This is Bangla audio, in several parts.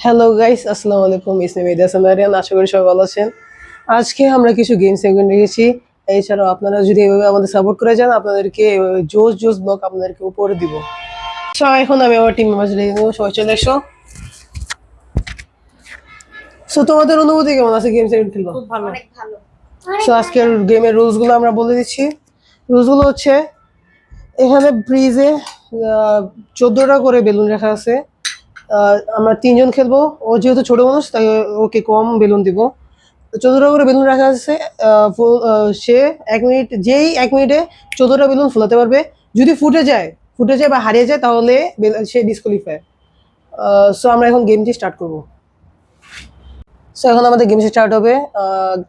হ্যালো গাইস, আসসালামু আলাইকুম। ইসমি মিডিয়া সানারিয়ান, আশা করি সবাই ভালো আছেন। আজকে আমরা কিছু গেম সেগমেন্ট রেখেছি। এছাড়াও আপনারা যদি এভাবে আমাদের সাপোর্ট করে যান, আপনাদেরকে জোস জোস ব্লক আপনাদেরকে উপরে দিব। সো এখন আমি আমার টিম মেম্বার রেখে দেবো, সবাই চলে এসো। সো তোমাদের অনুভূতি কেমন আছে গেম সেগমেন্ট খেলবো? খুব ভালো, অনেক ভালো। সো আজকের গেমের রুলস গুলো আমরা বলে দিচ্ছি। রুলস গুলো হচ্ছে, এখানে ব্রিজে 14টা করে বেলুন রাখা আছে। আমরা 3জন খেলবো। ও যেহেতু ছোট মানুষ তাই ওকে কম বেলুন দিব। 14টা করে বেলুন রাখা আছে। সে 1 মিনিট, যেই 1 মিনিটে 14টা বেলুন ফোলাতে পারবে। যদি ফুটে যায় বা হারিয়ে যায় তাহলে সে ডিসকোয়ালিফাই। সো আমরা এখন গেমটি স্টার্ট করবো। সো এখন আমাদের গেম স্টার্ট হবে।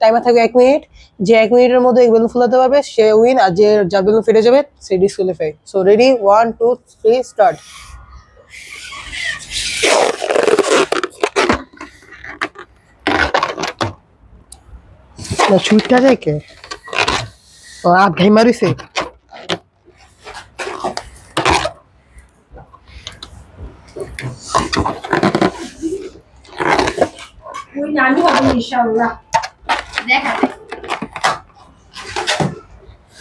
টাইমার থাকবে 1 মিনিট। যে 1 মিনিটের মধ্যে বেলুন ফোলাতে পারবে সে উইন, আর যার বেলুন ফেটে যাবে সে ডিসকোয়ালিফাই। So ready, 1 2 3 start. না ছুটটা যায় কে? ও আপ ঘাই মারিছে। ওই নানি হবে ইনশাআল্লাহ। দেখা যাক।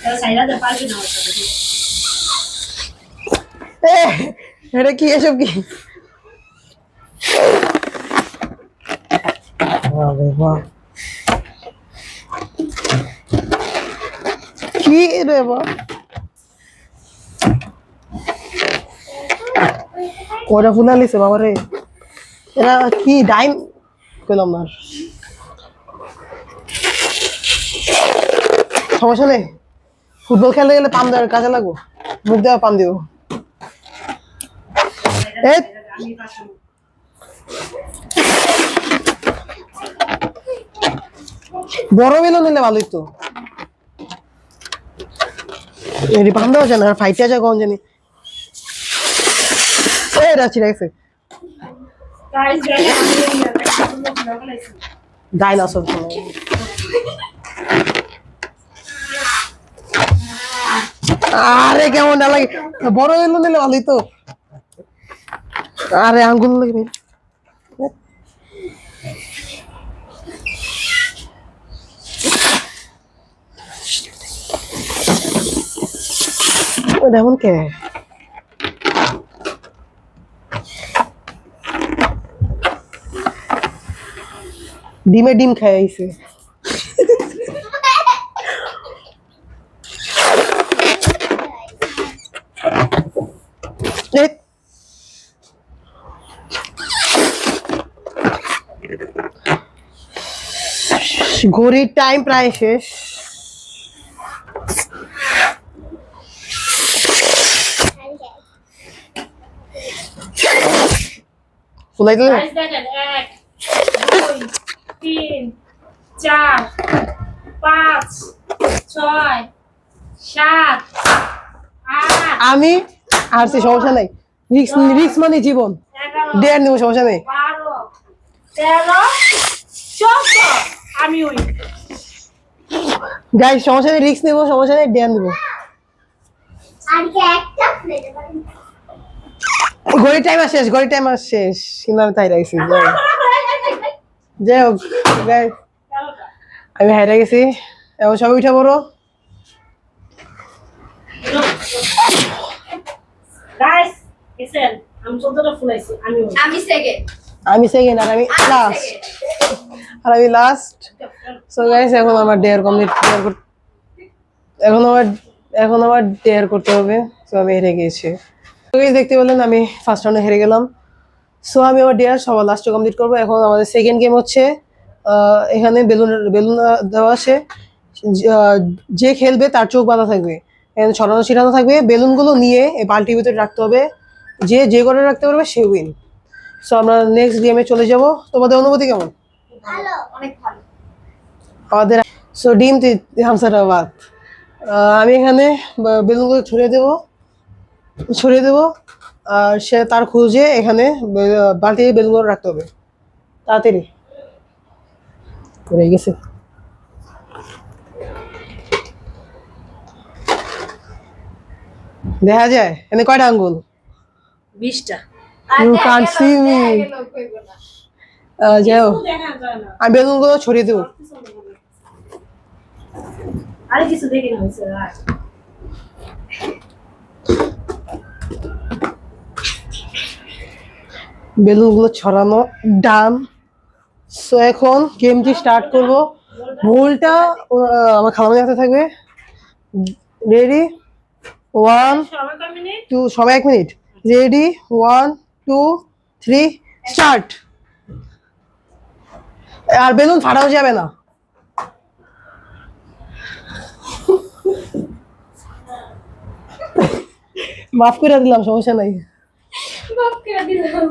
তাহলে সাইরাতে পারবি না ওটা। এটা কি, এসব কি? আরে বাহ, কি রে বাহ, ওরা ফুলা লিছে বাবা রে। এরা কি ডাইন পেলাম না। সমস্যা নেই, ফুটবল খেলতে গেলে পাম দেওয়ার কাজে লাগবো। মুখ দেওয়া পাম দিব। বড় বেলুন নিলে ভালোই তো। এর পাম দেওয়া যায় না, ফাইটে যায় কখন জানি। রাখছি রাখছে ডাইনোসর। আরে কেমন না লাগে, বড় বেলুন নিলে ভালোই তো। আরে আঙ্গুল লাগবে। এমন কে? ডিমে ডিম খাই আইছে। ঘড়ির টাইম প্রায় শেষ। ফুলাই দিলে 1 2 3 4 5 6 7 8 আমি হারছি, সমস্যা নাই। রিক্স মানে জীবন, ডেয়ার নেবো, সমস্যা নেই। 12 13 14 আমি ওই গাইস সমস্যা নেই, রিক্স নেবো, সমস্যা নেই, ডেয়ার নেবো। ঘড়ির টাইম আর শেষ কিন্তু আমি তাই রাখছি। যাই হোক গাইস, আমি হাইরা গেছি। এখন সবাই উঠে পড়ো। গাইস এসেন আমি 14টা ফুলাইছি। আমি সেকেন্ড আর আমি লাস্ট। সো গাইস এখন আমার ডেয়ার কমপ্লিট এখন আমার ডেয়ার করতে হবে। সো আমি হেরে গিয়েছি। তো গাইস দেখতে পেলেন আমি ফার্স্ট রাউন্ডে হেরে গেলাম। সো আমি আমার ডেয়ার সবার লাস্টে কমপ্লিট করবো। এখন আমাদের সেকেন্ড গেম হচ্ছে, এখানে বেলুন দেওয়া আছে। যে খেলবে তার চোখ বাঁধা থাকবে, এখানে ছড়ানো ছিটানো থাকবে। বেলুনগুলো নিয়ে এই বালতির ভিতরে রাখতে হবে। যে করে রাখতে পারবে সে উইন। সো আমরা নেক্সট গেমে চলে যাব। তোমাদের অনুভূতি কেমন? ভালো, অনেক ভালো। আমাদের সো ডিম হামসারাবাদ। আমি এখানে বেলুনগুলো ছড়িয়ে দেবো। আর সে তার খুঁজে এখানে বালতি বেলুনগুলো রাখতে হবে। তাড়াতাড়ি পড়ে গেছে। দেখা যায় এখানে কয়টা আঙ্গুল? 20টা। You can't see me. যাও কিছু দেখা যায় না। আমি বেলুনগুলো ছড়িয়ে দেবো। আরে কিছু দেখে না হয়েছে আর বেলুনগুলো ছড়ানো ডান। সো এখন গেমটি স্টার্ট করব। ভুলটা আমার খালামের হাতে থাকবে। রেডি 1 সবাই কয় মিনিট 2 সবাই 1 মিনিট। Ready 1 2 3 start. আর বেলুন ফাটাও যাবে না। মাফ করে দিলাম, সমস্যা নাই। বাপ কে দিলাম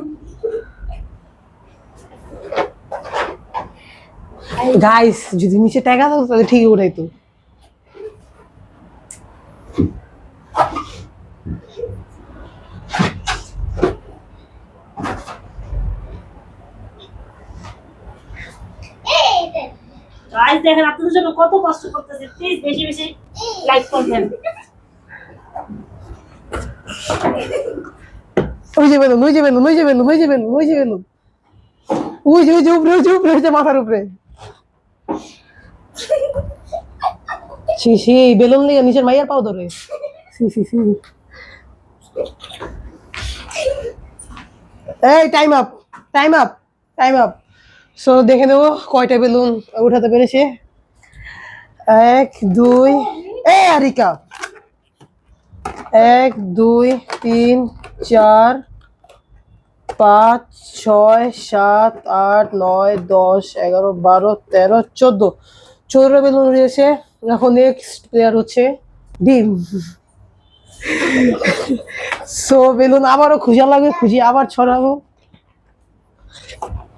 গাইস যদি নিচে টাকা থাকতো তাহলে ঠিকই উঠাইতো। গাইস দেখেন আপনাদের জন্য কত কষ্ট করতেছে, প্লিজ বেশি বেশি লাইক করবেন। ওই যে বেলুন, ওই যে বেলুন, ওই যে বেলুন, ওই যে বেলুন, ওই যে বেলুন, ওই যে উপরে, ওই যে উপরে, ওই যে মাথার উপরে। সি সি বেলুন নিয়ে নিচের মাইয়ার পাও ধরে। সি সি সি। এই time up, time up, time up. So দেখে নেবো কয়টা বেলুন উঠাতে পেরেছে। 1 2 এই আরিকা 1 2 3 4 5 6 7 8 9 10 11 12 13 14 বেলুন উড়িয়েছে। এখন নেক্সট প্লেয়ার হচ্ছে ডিম। সো বেলুন আবারও খুঁজা লাগবে, খুঁজি আবার ছড়াবো।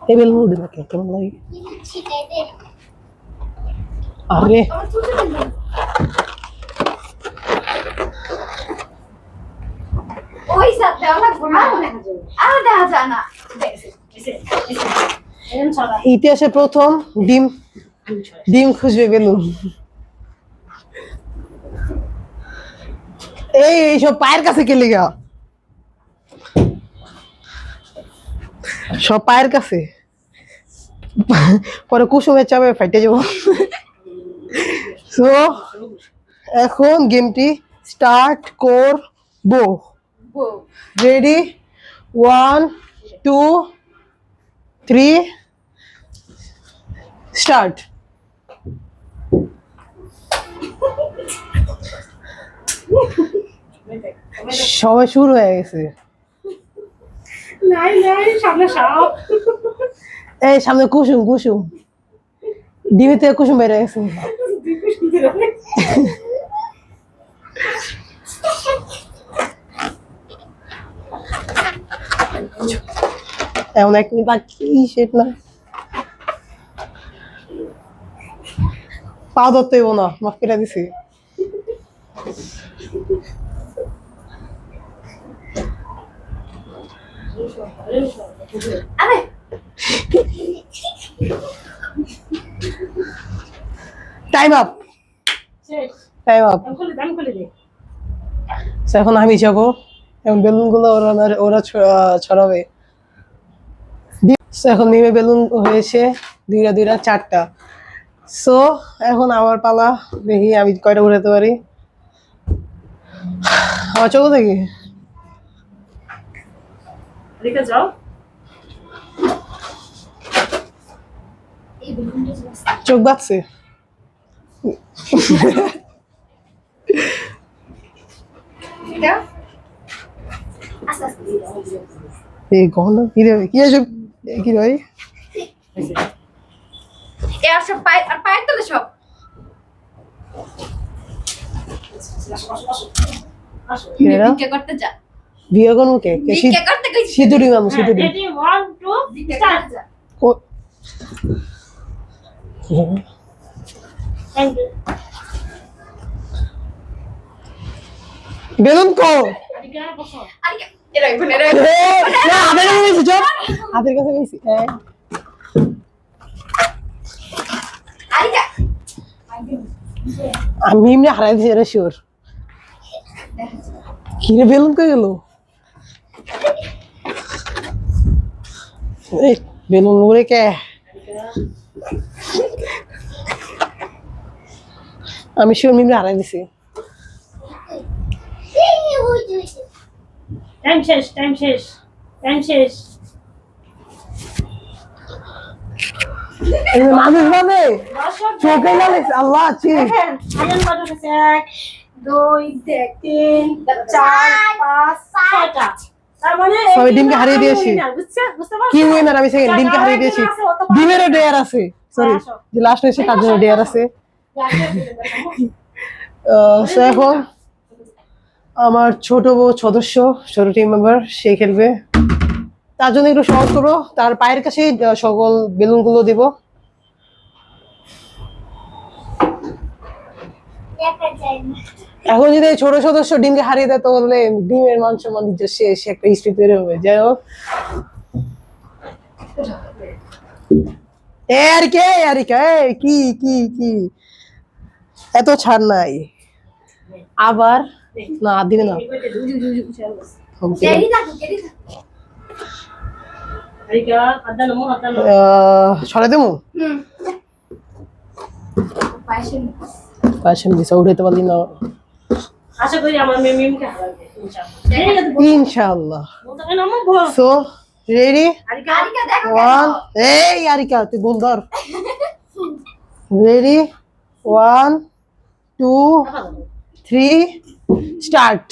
এই বেলুন উঠে থাকে কেমন লাগে। আরে ওই সাথে দেওয়া লাগবো না, আর দেখা যায় না। এরকম ছড়া ইতিহাসে প্রথম ডিম, ডিম খুঁজবে বেলুন। এইসব পায়ের কাছে কে লেগা, সব পায়ের কাছে। পরে কুসুমের চাপে ফাইটে যাব। সো এখন গেমটি স্টার্ট করবো। Ready 1 2 3 start. সবাই শুরু হয়ে গেছে। নাই নাই সামনে সাপ এই সামনে কুসুম, কুসুম ডিবি থেকে কুসুম বেড়ে গেছে। এমন 1 মিনিট বাকি, সেট না পা ধরতে হইব না, মাফ করে দিছি। আরে টাইম আপ, শেষ টাইম আপ। দাম খুলে দে এখন আমি যাবো, এখন বেলুন গুলো ওরা ওরা ছড়াবে। So, এখন নিমে বেলুন হয়েছে 2টা 2টা 4টা। সো এখন আমার পালা, দেখি আমি কয়টা উঠাতে পারি। আমার চলো দেখি, রেখে যাও এই বেলুনটা চোখ বাঁচছে। এটা আস্তে আস্তে এই গহনা কি রে, কি এসব, কি রে ভাই? এর সব পায় আর পায়ের তলে সব কি রে না? ভিক্ষা করতে যা, বিয়ে করবো কে? ভিক্ষা করতে কইছি, সিঁদুরি মামু, সিঁদুরি। রেডি 1 2 ভিক্ষা স্টার্ট করতে যা। থ্যাংক ইউ বেলুন কো? আদিকে বসো আরে এরা এখানে এরা না, হাতের কাছে গেছি, চল হাতের কাছে গেছি। আরে আমি এমনি হারাই দিয়েছি, এটা শিওর। কি রে বেলুন কই গেল? বেলুন উড়ে কে আমি শিওর মিমি হারাই দিছি। টাইম শেষ টাইম শেষ টাইম শেষ। মানুষ মানে দর্শক চোখে গেলে আল্লাহ ছি। দেখেন আয়ান কত হয়েছে? 1 2 3 4 5 6টা। তার মানে এই সবাই ডিমকে টিমটা হারিয়ে আমি দিয়েছি। winner, বুঝতে পারছো? কি উইনার আমি সেকেন্ড ডিমকে হারিয়ে যারা দিয়েছি। একজন আছে, ও তো ডিমেরও ডেয়ার আছে, সরি আসো। যে লাস্ট হয়েছে তার জন্য ডেয়ার আছে। সো এখন আমার ছোট সদস্য, ছোট টিম মেম্বার সে খেলবে। তার জন্য একটু সহজ করবো, তার পায়ের কাছে সকল বেলুন গুলো দিব। এখন যদি এই ছোট সদস্য ডিমকে হারিয়ে দেয় তাহলে ডিমের মান সম্মান দিচ্ছে শেষ, একটা হিস্ট্রি তৈরি হবে। যাই হোক কি কি কি এত ছাড় নাই আবার না দিবে না। কেডি থাকো কেডি থাকো আরিকা আদা নমো আদা নমো। ছড়াই দেবো পাশে পাশে দিছে উঠাইতে পারলি না। আশা করি আমার মিমকে হারাবে ইনশাআল্লাহ। ইনশাআল্লাহ। বলতে কেন আমার বল সো রেডি আরিকা আরিকা দেখো ওয়ান, এই আরিকা তুই বল ধর। Ready 1 2 3 start.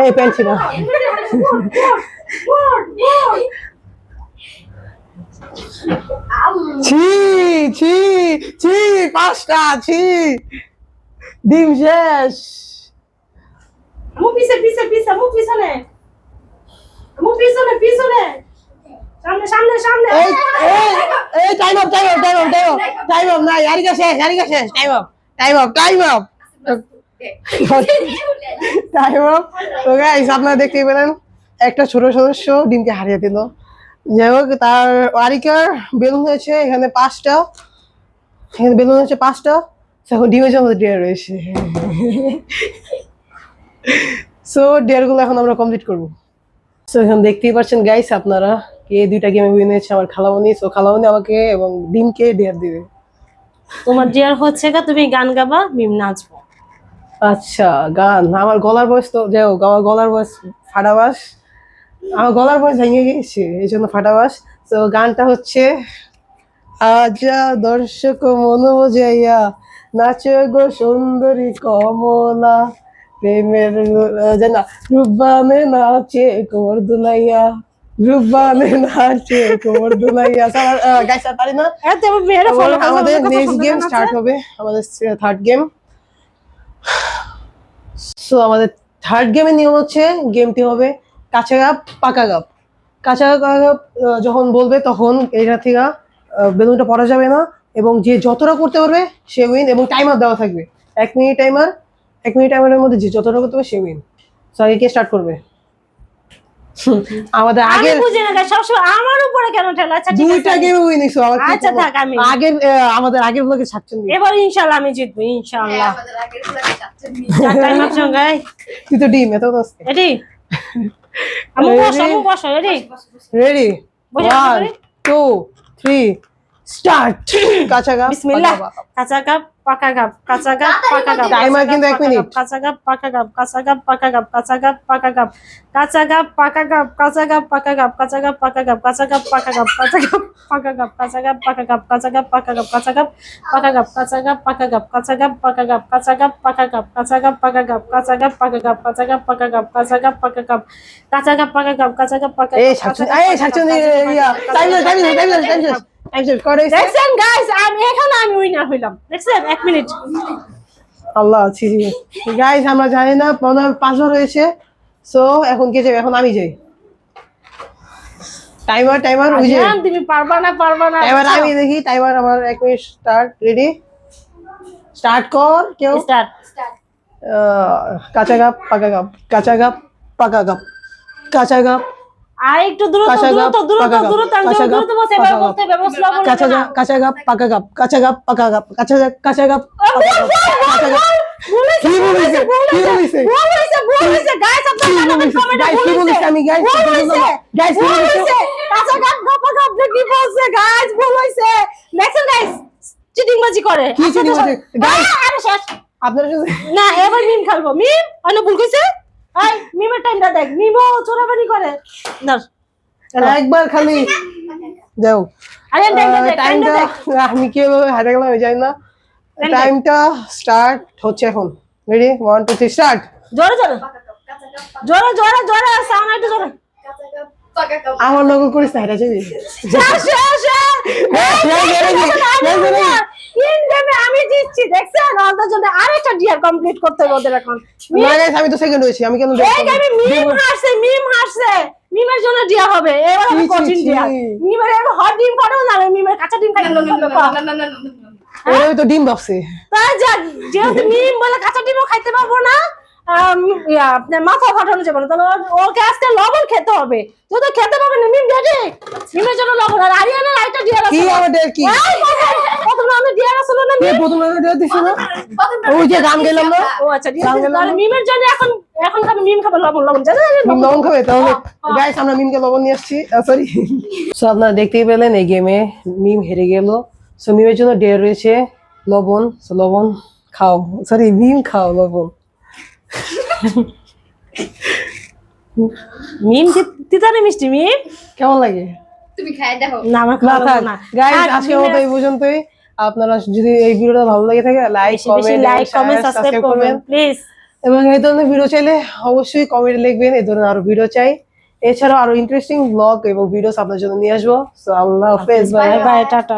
এই পেন্সিল ছি ছি ছি পাঁচটা ছি ডিম শেষ। আমু পিছে পিছে পিছে আমু পিছনে আমু পিছনে পিছনে সামনে সামনে সামনে। এই এই এই টাইম আপ নাই আরিকা শেষ টাইম আপ টাইম আপ তো গাইস আপনারা দেখতেই পেলেন একটা ছোট সদস্য ডিমকে হারিয়ে দিল। যাই হোক তার আরিকার বেলুন হয়েছে এখানে 5টা, এখানে বেলুন হচ্ছে 5টা। এখন ডিমের জন্য ডেয়ার রয়েছে। সো ডেয়ার গুলো এখন আমরা কমপ্লিট করবো। সো এখন দেখতেই পাচ্ছেন গাইস আপনারা কে 2টা গেমে উইন হয়েছে, আমার খালামণি। সো খালামণি আমাকে এবং ডিমকে ডেয়ার দিবে। তোমার ডিয়ার হচ্ছে গা তুমি গান গাবা মিম নাচবো। আচ্ছা গান, আমার গলার বয়স তো যাই হোক, আমার গলার বয়স ফাটাবাস, আমার গলার বয়স ভেঙে গিয়েছে এই জন্য ফাটাবাস। তো গানটা হচ্ছে আজা দর্শক মন বোঝাইয়া নাচে গো সুন্দরী কমলা প্রেমের জানা রূপবানে নাচে কোমর দুলাইয়া রূপবানে নাচে কোমর দুলাইয়া। গাইস আর পারি না। এত মেয়েরা ফলো করো। আমাদের নেক্সট গেম স্টার্ট হবে, আমাদের থার্ড গেম। সো আমাদের থার্ড গেমের নিয়ম হচ্ছে গেমটি হবে কাঁচা গাপ পাকা গাপ। কাঁচা গাপ যখন বলবে তখন এটা থেকে বেলুনটা পড়া যাবে না এবং যে যতটা করতে পারবে সে উইন, এবং টাইমার দেওয়া থাকবে 1 মিনিট টাইমার। 1 মিনিট টাইমারের মধ্যে যে যতটা করতে পারবে সে উইন। সো আগে কে স্টার্ট করবে? আমাদের আমি আগের বুঝি না সবসময় আমার উপরে কেন ঠেলা? আচ্ছা ঠিক দুইটা আছে গেমে উইন হইছো। আচ্ছা থাক আমি আগের আমাদের আগের ব্লগে 7 এবার ইনশাআল্লাহ আমি জিতবো ইনশাআল্লাহ। আমাদের আগের গুলাকে চাচ্ছেন নি টাইম আপ সঙ্গে তুই তো ডিম এত আস্তে। রেডি আমু বসো রেডি রেডি বসে 1 2 3 স্টার্ট। কাঁচা গাপ বিসমিল্লাহ। পাকা গাপ। কাঁচা গাপ পাকা গাপ কাঁচা গাপ পাকা গাপ টাইমার কিন্তু 1 মিনিট। কাঁচা গাপ পাকা গাপ কাঁচা গাপ পাকা গাপ কাঁচা গাপ পাকা গাপ কাঁচা গাপ পাকা গাপ কাঁচা গাপ পাকা গাপ কাঁচা গাপ পাকা গাপ কাঁচা গাপ পাকা গাপ কাঁচা গাপ পাকা গাপ কাঁচা গাপ পাকা গাপ কাঁচা গাপ পাকা গাপ কাঁচা গাপ পাকা গাপ কাঁচা গাপ পাকা গাপ কাঁচা গাপ পাকা গাপ কাঁচা গাপ পাকা গাপ কাঁচা গাপ পাকা গাপ কাঁচা গাপ পাকা গাপ কাঁচা গাপ পাকা গাপ কাঁচা গাপ পাকা গাপ কাঁচা গাপ পাকা গাপ কাঁচা গাপ পাকা এই সাকচুন টাইম করে দেখছেন গাইস আমি উইনার হইলাম। দেখছেন 1 মিনিট। আল্লাহ ছি গাইস আমরা জানি না 5 বার হয়েছে। সো এখন কে যাবে? এখন আমি যাই। টাইমার ওই যে তুমি পারবা না টাইমার আমি দেখি। টাইমার আমার 1 মিনিট স্টার্ট। রেডি স্টার্ট কর কেউ। স্টার্ট কাঁচা গাপ পাকা গাপ কাঁচা গাপ পাকা গাপ কাঁচা গাপ আর একটু দ্রুত কাঁচা গাব, দ্রুত পাকা গাব, দ্রুত কাঁচা গাব, বলতে পাকা গাব। বলতে হবে স্লো বলতে কাঁচা হবে না। গাব, কাঁচা গাব, পাকা গাব, কাঁচা গাব, পাকা গাব, কাঁচা গাব, কাঁচা গাব, পাকা গাব, কাঁচা গাব। কি বলেছে? কি বলেছে? ভুল হয়েছে গাইস, আপনারা জানাবেন কমেন্টে Guys, ভুল কি বলেছে? হয়েছে। আমি guys, ভুল কি বললাম? হয়েছে। Guys, কি ভুল বলেছে? হয়েছে। কাঁচা গাব গাপা গাব কি বলছে গাইস, ভুল হয়েছে। দেখছেন গাইস, চিটিং বাজি করে। কি cheating বাজি? Guys, আরে শেষ। আপনারা শুধু- না এবার মিম খেলবো। মিম অনেক ভুল কইছে। এই মিমের টাইমটা দেখ, মিমও চোরাবানি করে। না একবার খালি যাও আরে টাইমটা দেখ, টাইমটা টাইমটা দেখ। আমি কিভাবে হারিয়ে গেলাম আমি জানি না। দেখ। টাইমটা স্টার্ট হচ্ছে এখন। Ready 1 2 3 start. জোরে জোরে পাকা কাপ কাঁচা কাপ জোরে জোরে জোরে সাউন্ড একটু জোরে। কাঁচা কাপ পাকা কাপ আমার লোক করিস না এটা যাবি। শেষ শেষ আমি জিতছি দেখছেন, ওদের জন্য আরেকটা ডিয়ার কমপ্লিট করতে হবে ওদের এখন। না গাইস আমি তো সেকেন্ড হয়েছি আমি কেন এই গেমে মিম হারছে, মিমের জন্য ডিয়ার হবে। এবার ছি, ছি, কঠিন ছি। ডিয়ার। মিমের এবার হট ডিম খাও না, মিমের কাঁচা ডিম খাই লোক লোক। ওই তো ডিম ভাবছে তাই যা, যেহেতু মিম বলে কাঁচা ডিমও খাইতে পারবো না, আপনার মাথা ফাটানো যাবে না, তাহলে ওকে আজকে লবণ খেতে হবে। যদি খেতে পারবে না মিম রেডি, মিমের জন্য লবণ। আর আরিয়ানার আরেকটা ডিয়ার আছে। কি আমাদের কি প্রথম আমি ডিয়ার আসলো না কে মিম। প্রথম রাউন্ডে দিছ না ওই যে গান গেলাম না ও আচ্ছা ঠিক গান আছে, গেলাম তাহলে না? মিমের জন্য এখন খাবে, মিম খাবে লবণ লবণ যা যা, যা, মিম লবণ খাবে তাহলে হ্যাঁ। গাইস আমরা মিমকে লবণ নিয়ে আসছি সরি সো আপনারা দেখতেই পেলেন এই গেমে মিম হেরে গেল সো মিমের জন্য ডেয়ার রয়েছে লবণ সো লবণ খাও সরি মিম খাও লবণ মিম তিতারে মিষ্টি মিম। কেমন লাগে তুমি খাই দেখো না আমার না খাওয়া থাক লাগবে না গাইস থাক, আজকে মিমের মতো এই পর্যন্তই আপনারা যদি এই ভিডিওটা ভালো লাগে থাকে লাইক বেশি বেশি লাইক কমেন্ট সাবস্ক্রাইব করবেন প্লিজ। এবং এই ধরনের ভিডিও চাইলে অবশ্যই কমেন্টে লিখবেন এই ধরনের আরো ভিডিও চাই এছাড়াও আরো ইন্টারেস্টিং ব্লগ এবং ভিডিওস আপনার জন্য নিয়ে আসবো সো আল্লাহ হাফেজ বাই বাই বাই টাটা।